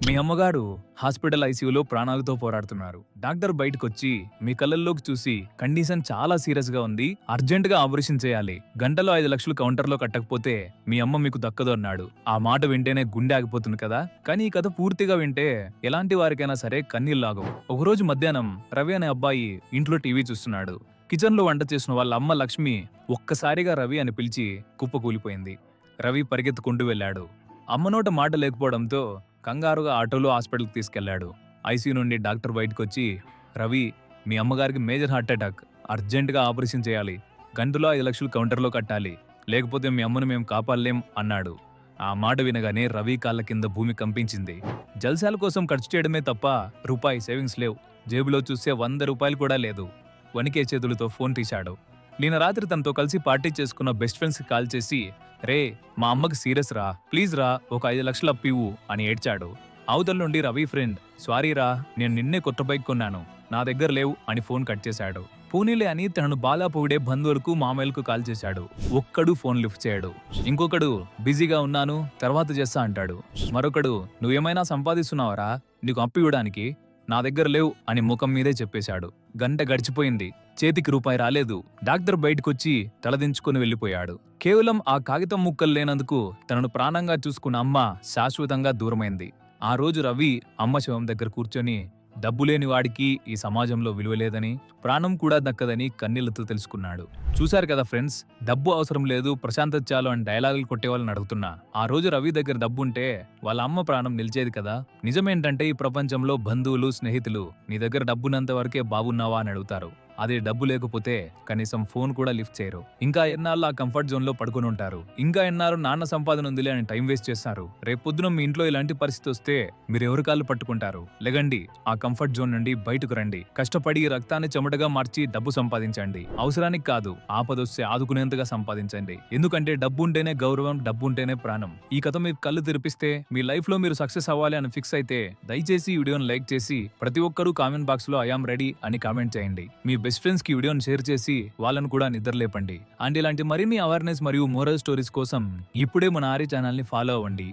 మీ అమ్మగారు హాస్పిటల్ ఐసీయూలో ప్రాణాలతో పోరాడుతున్నారు. డాక్టర్ బయటకొచ్చి మీ కళ్ళల్లోకి చూసి కండిషన్ చాలా సీరియస్ గా ఉంది, అర్జెంట్ గా ఆపరేషన్ చేయాలి, గంటలో 5 లక్షలు కౌంటర్లో కట్టకపోతే మీ అమ్మ మీకు దక్కదు అన్నాడు. ఆ మాట వింటేనే గుండె ఆగిపోతుంది కదా. కానీ ఈ కథ పూర్తిగా వింటే ఎలాంటి వారికైనా సరే కన్నీళ్లాగవు. ఒకరోజు మధ్యాహ్నం రవి అనే అబ్బాయి ఇంట్లో టీవీ చూస్తున్నాడు. కిచెన్ లో వంట చేసిన వాళ్ళ అమ్మ లక్ష్మి ఒక్కసారిగా రవి అని పిలిచి కుప్పకూలిపోయింది. రవి పరిగెత్తుకుంటూ వెళ్ళాడు. అమ్మ నోట మాట లేకపోవడంతో కంగారుగా ఆటోలో హాస్పిటల్కి తీసుకెళ్లాడు. ఐసీయూ నుండి డాక్టర్ బయటకొచ్చి, రవి, మీ అమ్మగారికి మేజర్ హార్ట్ అటాక్, అర్జెంటుగా ఆపరేషన్ చేయాలి, గంటలో 5 లక్షలు కౌంటర్లో కట్టాలి, లేకపోతే మీ అమ్మను మేము కాపాడలేం అన్నాడు. ఆ మాట వినగానే రవి కాళ్ళ కింద భూమి కంపించింది. జల్సాల కోసం ఖర్చు చేయడమే తప్ప రూపాయి సేవింగ్స్ లేవు. జేబులో చూస్తే 100 రూపాయలు కూడా లేదు. వణికే చేతులతో ఫోన్ తీశాడు. నిన్న రాత్రి తనతో కలిసి పార్టీ చేసుకున్న బెస్ట్ ఫ్రెండ్స్కి కాల్ చేసి, రే, మా అమ్మకి సీరియస్ రా, ప్లీజ్ రా, ఒక 5 లక్షలు అప్పివు అని ఏడ్చాడు. అవతల నుండి రవి ఫ్రెండ్, సారీ రా, నేను నిన్నే కొత్త బైక్ కొన్నాను, నా దగ్గర లేవు అని ఫోన్ కట్ చేశాడు. పూణేలే అని తనను బాగా పొగిడే బంధువులకు మామయ్యలకు కాల్ చేశాడు. ఒక్కడు ఫోన్ లిఫ్ట్ చేయడు. ఇంకొకడు బిజీగా ఉన్నాను, తర్వాత చేస్తా అంటాడు. మరొకడు, నువ్వేమైనా సంపాదిస్తున్నావరా, నీకు అప్పు ఇవ్వడానికి, నా దగ్గర లేవు అని ముఖం మీదే చెప్పేశాడు. గంట గడిచిపోయింది, చేతికి రూపాయి రాలేదు. డాక్టర్ బయటకొచ్చి తలదించుకుని వెళ్లిపోయాడు. కేవలం ఆ కాగితం ముక్కలు లేనందుకు తనను ప్రాణంగా చూసుకున్న అమ్మ శాశ్వతంగా దూరమైంది. ఆ రోజు రవి అమ్మ శవం దగ్గర కూర్చొని డబ్బులేని వాడికి ఈ సమాజంలో విలువలేదని, ప్రాణం కూడా దక్కదని కన్నీళ్లతో తెలుసుకున్నాడు. చూశారు కదా ఫ్రెండ్స్, డబ్బు అవసరం లేదు, ప్రశాంతత చాలు అని డైలాగులు కొట్టేవాళ్ళని అడుగుతున్నా. ఆ రోజు రవి దగ్గర డబ్బుంటే వాళ్ళ అమ్మ ప్రాణం నిలిచేది కదా. నిజమేంటంటే ఈ ప్రపంచంలో బంధువులు, స్నేహితులు నీ దగ్గర డబ్బున్నంత వరకే బాగున్నావా అని అడుగుతారు. అదే డబ్బు లేకపోతే కనీసం ఫోన్ కూడా లిఫ్ట్ చేయరు. ఇంకా ఎన్నాళ్ళు ఆ కంఫర్ట్ జోన్ లో పడుకుని ఉంటారు. ఇంకా ఎన్నాళ్ళు నాన్న సంపాదన ఉందిలే అని టైం వేస్ట్ చేస్తారు. రేపొద్దున మీ ఇంట్లో ఇలాంటి పరిస్థితి వస్తే మీరు ఎవరి కాళ్ళు పట్టుకుంటారు? లెగండి, ఆ కంఫర్ట్ జోన్ నుండి బయటకు రండి. కష్టపడి రక్తాన్ని చెమటగా మార్చి డబ్బు సంపాదించండి. అవసరానికి కాదు, ఆపదొస్తే ఆదుకునేంతగా సంపాదించండి. ఎందుకంటే డబ్బు ఉంటేనే గౌరవం, డబ్బు ఉంటేనే ప్రాణం. ఈ కథ మీకు కళ్ళు తెరిపిస్తే, మీ లైఫ్ లో మీరు సక్సెస్ అవ్వాలి అని ఫిక్స్ అయితే దయచేసి ఈ వీడియోని లైక్ చేసి ప్రతి ఒక్కరూ కామెంట్ బాక్స్ లో ఐఆమ్ రెడీ అని కామెంట్ చేయండి. మీ బెస్ట్ ఫ్రెండ్స్ కి వీడియోని షేర్ చేసి వాళ్ళను కూడా నిద్రలేపండి. అండ్ ఇలాంటి మరిన్ని అవేర్నెస్ మరియు మోరల్ స్టోరీస్ కోసం ఇప్పుడే మన ఆర్య ఛానల్ ని ఫాలో అవ్వండి.